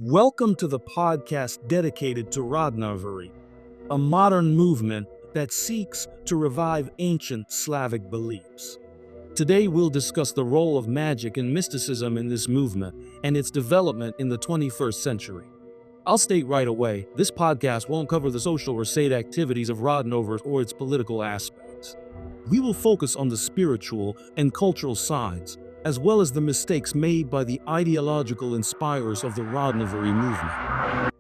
Welcome to the podcast dedicated to Rodnoverie, a modern movement that seeks to revive ancient Slavic beliefs. Today we'll discuss the role of magic and mysticism in this movement and its development in the 21st century. I'll state right away, this podcast won't cover the social or state activities of Rodnoveres or its political aspects. We will focus on the spiritual and cultural sides, as well as the mistakes made by the ideological inspirers of the Rodnoverie movement.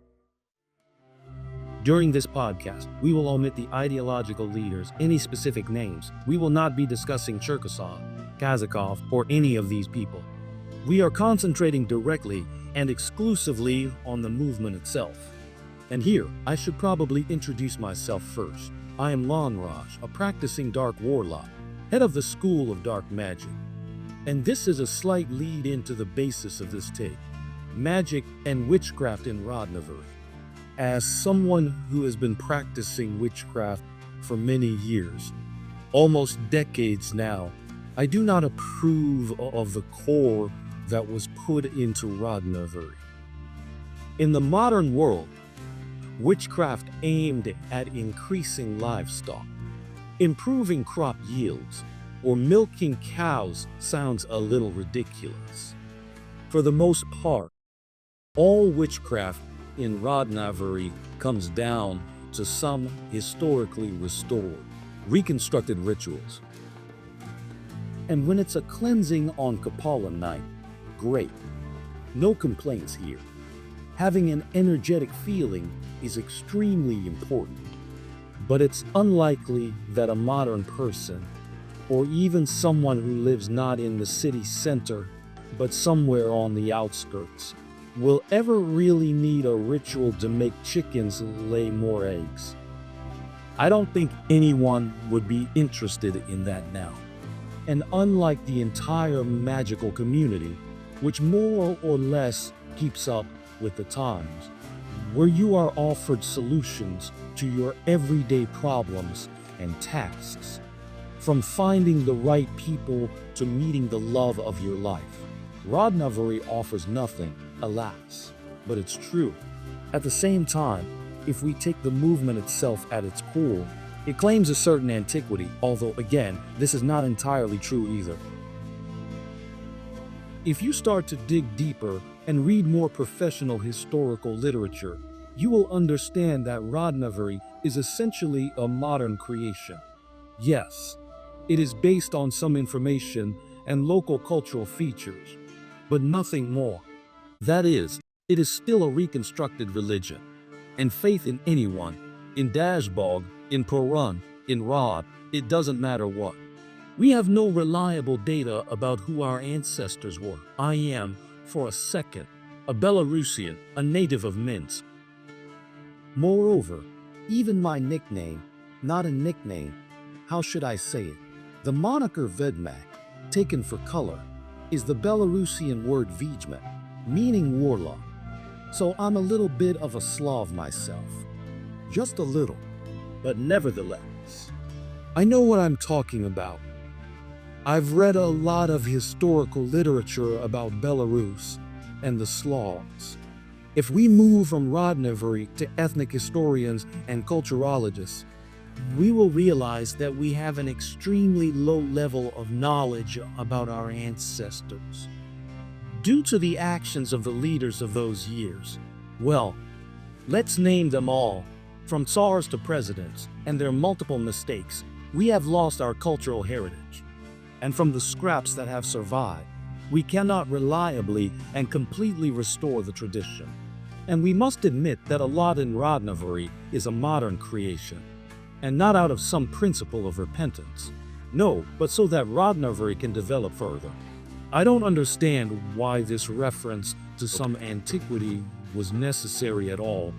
During this podcast, we will omit the ideological leaders, any specific names. We will not be discussing Cherkasov, Kazakov, or any of these people. We are concentrating directly and exclusively on the movement itself. And here, I should probably introduce myself first. I am Lanraj, a practicing dark warlock, head of the School of Dark Magic. And this is a slight lead into the basis of this take, magic and witchcraft in Rodnoverie. As someone who has been practicing witchcraft for many years, almost decades now, I do not approve of the core that was put into Rodnoverie. In the modern world, witchcraft aimed at increasing livestock, improving crop yields, or milking cows sounds a little ridiculous. For the most part, all witchcraft in Rodnoverie comes down to some historically restored, reconstructed rituals. And when it's a cleansing on Kapala night, great. No complaints here. Having an energetic feeling is extremely important, but it's unlikely that a modern person, or even someone who lives not in the city center, but somewhere on the outskirts, will ever really need a ritual to make chickens lay more eggs. I don't think anyone would be interested in that now. And unlike the entire magical community, which more or less keeps up with the times, where you are offered solutions to your everyday problems and tasks, from finding the right people to meeting the love of your life. Rodnoverie offers nothing, alas, but it's true. At the same time, if we take the movement itself at its core, it claims a certain antiquity, although again, this is not entirely true either. If you start to dig deeper and read more professional historical literature, you will understand that Rodnoverie is essentially a modern creation. Yes, it is based on some information and local cultural features, but nothing more. That is, it is still a reconstructed religion, and faith in anyone, in Dashbog, in Perun, in Rod, it doesn't matter what. We have no reliable data about who our ancestors were. I am, for a second, a Belarusian, a native of Minsk. Moreover, even my nickname, not a nickname, how should I say it? The moniker Vedmak, taken for color, is the Belarusian word Vijma, meaning warlock. So I'm a little bit of a Slav myself. Just a little, but nevertheless. I know what I'm talking about. I've read a lot of historical literature about Belarus and the Slavs. If we move from Rodnoverie to ethnic historians and culturologists, we will realize that we have an extremely low level of knowledge about our ancestors. Due to the actions of the leaders of those years, well, let's name them all, from tsars to presidents, and their multiple mistakes, we have lost our cultural heritage. And from the scraps that have survived, we cannot reliably and completely restore the tradition. And we must admit that a lot in Rodnoverie is a modern creation, and not out of some principle of repentance. No, but so that Rodnoverie can develop further. I don't understand why this reference to some antiquity was necessary at all,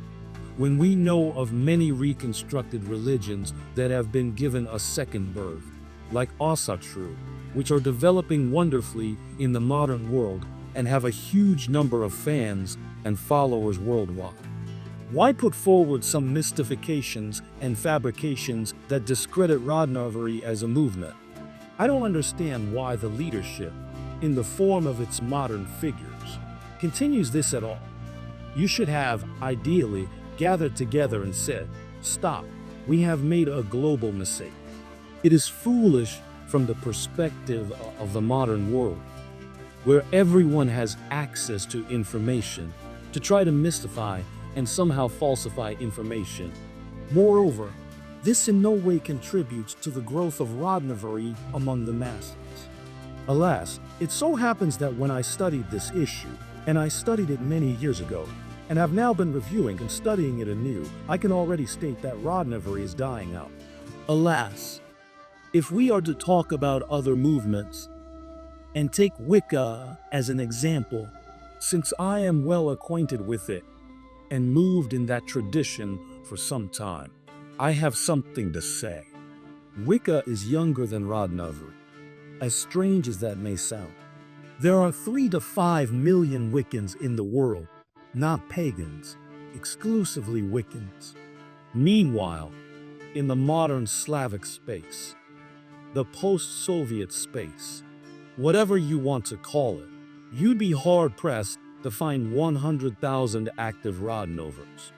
when we know of many reconstructed religions that have been given a second birth, like Asatru, which are developing wonderfully in the modern world and have a huge number of fans and followers worldwide. Why put forward some mystifications and fabrications that discredit Rodnoverie as a movement? I don't understand why the leadership, in the form of its modern figures, continues this at all. You should have, ideally, gathered together and said, "Stop, we have made a global mistake." It is foolish from the perspective of the modern world, where everyone has access to information, to try to mystify and somehow falsify information. Moreover, this in no way contributes to the growth of Rodnoverie among the masses. Alas, it so happens that when I studied this issue, and I studied it many years ago, and have now been reviewing and studying it anew, I can already state that Rodnoverie is dying out. Alas, if we are to talk about other movements, and take Wicca as an example, since I am well acquainted with it, and moved in that tradition for some time, I have something to say. Wicca is younger than Rodnoverie, as strange as that may sound. There are 3 to 5 million Wiccans in the world, not pagans, exclusively Wiccans. Meanwhile, in the modern Slavic space, the post-Soviet space, whatever you want to call it, you'd be hard-pressed to find 100,000 active Rodnovers.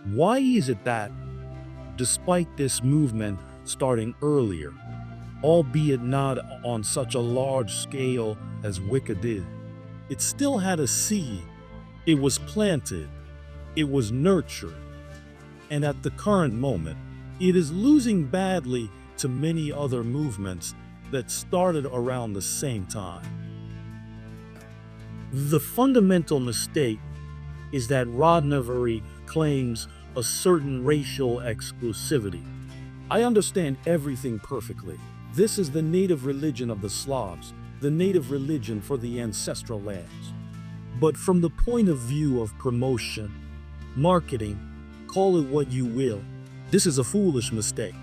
Why is it that, despite this movement starting earlier, albeit not on such a large scale as Wicca did, it still had a seed, it was planted, it was nurtured, and at the current moment, it is losing badly to many other movements that started around the same time? The fundamental mistake is that Rodnoverie claims a certain racial exclusivity. I understand everything perfectly. This is the native religion of the Slavs, the native religion for the ancestral lands. But from the point of view of promotion, marketing, call it what you will, this is a foolish mistake.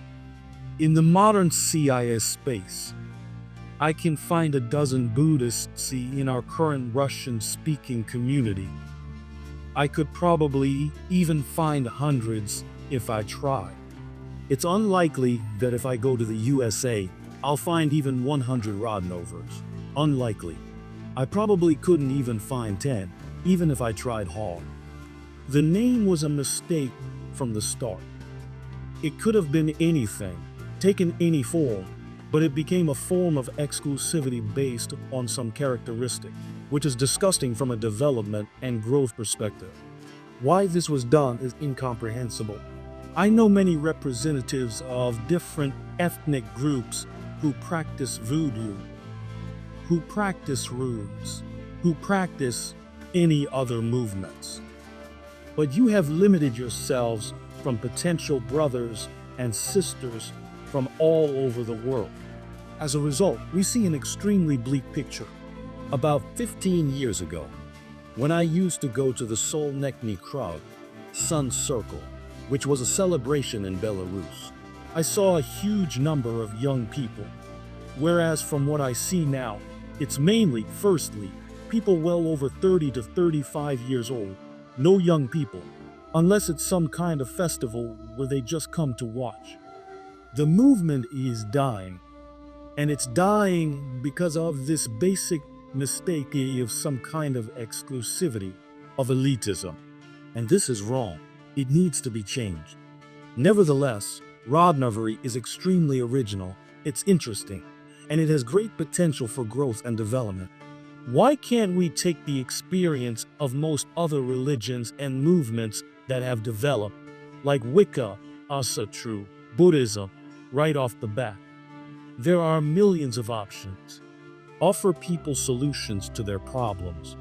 In the modern CIS space, I can find a dozen Buddhists in our current Russian-speaking community. I could probably even find hundreds if I tried. It's unlikely that if I go to the USA, I'll find even 100 Rodnovers. Unlikely. I probably couldn't even find 10, even if I tried hard. The name was a mistake from the start. It could have been anything, taken any form, but it became a form of exclusivity based on some characteristic, which is disgusting from a development and growth perspective. Why this was done is incomprehensible. I know many representatives of different ethnic groups who practice voodoo, who practice runes, who practice any other movements. But you have limited yourselves from potential brothers and sisters from all over the world. As a result, we see an extremely bleak picture. About 15 years ago, when I used to go to the Solnechny crowd, Sun Circle, which was a celebration in Belarus, I saw a huge number of young people. Whereas from what I see now, it's mainly, firstly, people well over 30 to 35 years old, no young people, unless it's some kind of festival where they just come to watch. The movement is dying, and it's dying because of this basic mistake of some kind of exclusivity, of elitism. And this is wrong. It needs to be changed. Nevertheless, Rodnoverie is extremely original, it's interesting, and it has great potential for growth and development. Why can't we take the experience of most other religions and movements that have developed, like Wicca, Asatru, Buddhism, right off the bat? There are millions of options. Offer people solutions to their problems.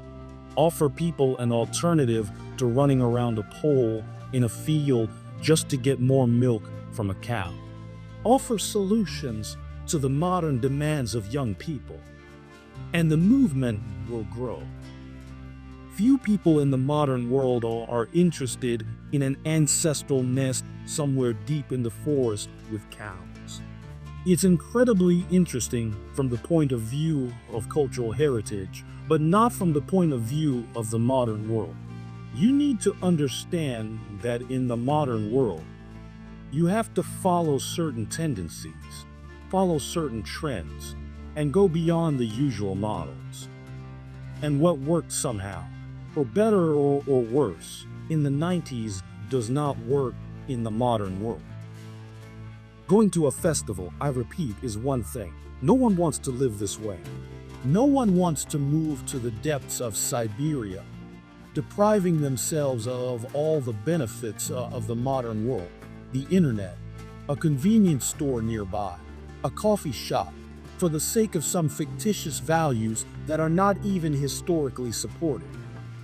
Offer people an alternative to running around a pole in a field just to get more milk from a cow. Offer solutions to the modern demands of young people, and the movement will grow. Few people in the modern world are interested in an ancestral nest somewhere deep in the forest with cows. It's incredibly interesting from the point of view of cultural heritage, but not from the point of view of the modern world. You need to understand that in the modern world, you have to follow certain tendencies, follow certain trends, and go beyond the usual models. And what worked somehow, for better or worse, in the 90s does not work in the modern world. Going to a festival, I repeat, is one thing. No one wants to live this way. No one wants to move to the depths of Siberia, depriving themselves of all the benefits of the modern world, the internet, a convenience store nearby, a coffee shop, for the sake of some fictitious values that are not even historically supported.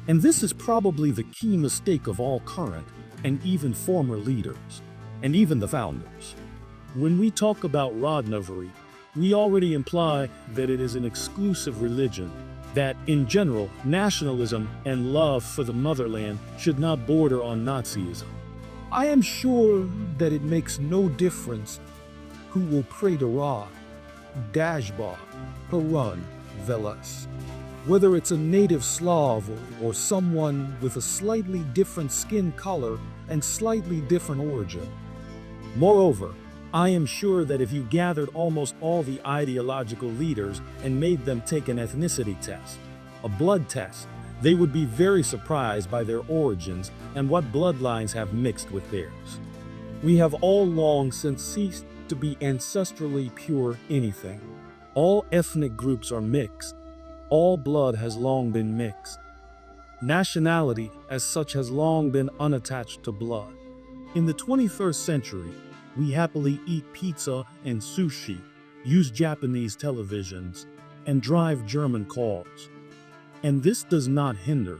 And this is probably the key mistake of all current and even former leaders, and even the founders. When we talk about Rodnoverie, we already imply that it is an exclusive religion, that, in general, nationalism and love for the motherland should not border on Nazism. I am sure that it makes no difference who will pray to Rod, Dashba, Harun, Velas. Whether it's a native Slav or someone with a slightly different skin color and slightly different origin. Moreover, I am sure that if you gathered almost all the ideological leaders and made them take an ethnicity test, a blood test, they would be very surprised by their origins and what bloodlines have mixed with theirs. We have all long since ceased to be ancestrally pure anything. All ethnic groups are mixed. All blood has long been mixed. Nationality, as such, has long been unattached to blood. In the 21st century, we happily eat pizza and sushi, use Japanese televisions, and drive German cars. And this does not hinder,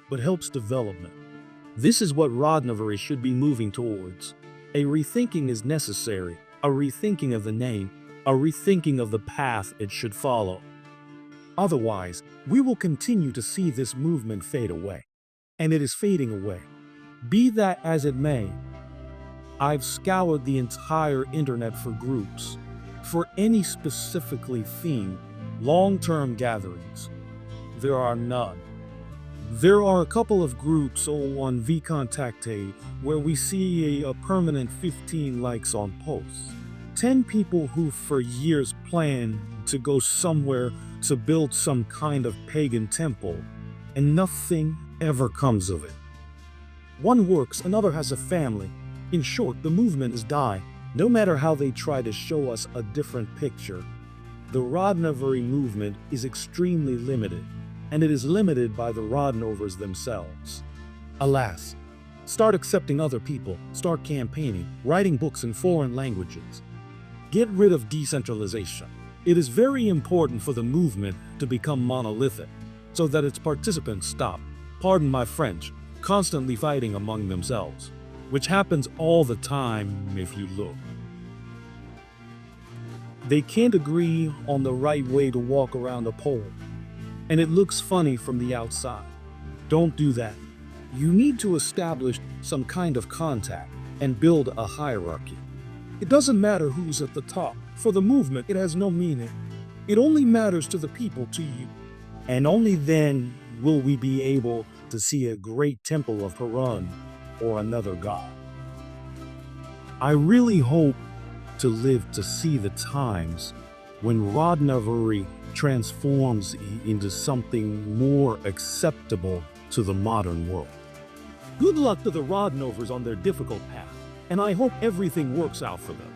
but helps development. This is what Rodnoverie should be moving towards. A rethinking is necessary, a rethinking of the name, a rethinking of the path it should follow. Otherwise, we will continue to see this movement fade away. And it is fading away. Be that as it may, I've scoured the entire internet for groups, for any specifically themed, long-term gatherings. There are none. There are a couple of groups on VKontakte where we see a permanent 15 likes on posts. 10 people who for years plan to go somewhere to build some kind of pagan temple, and nothing ever comes of it. One works, another has a family. In short, the movement is dying, no matter how they try to show us a different picture. The Rodnoverie movement is extremely limited, and it is limited by the Rodnovers themselves. Alas, start accepting other people, start campaigning, writing books in foreign languages. Get rid of decentralization. It is very important for the movement to become monolithic, so that its participants stop, pardon my French, constantly fighting among themselves. Which happens all the time if you look. They can't agree on the right way to walk around a pole, and it looks funny from the outside. Don't do that. You need to establish some kind of contact and build a hierarchy. It doesn't matter who's at the top. For the movement, it has no meaning. It only matters to the people, to you. And only then will we be able to see a great temple of Harun or another god. I really hope to live to see the times when Rodnoverie transforms into something more acceptable to the modern world. Good luck to the Rodnovers on their difficult path, and I hope everything works out for them.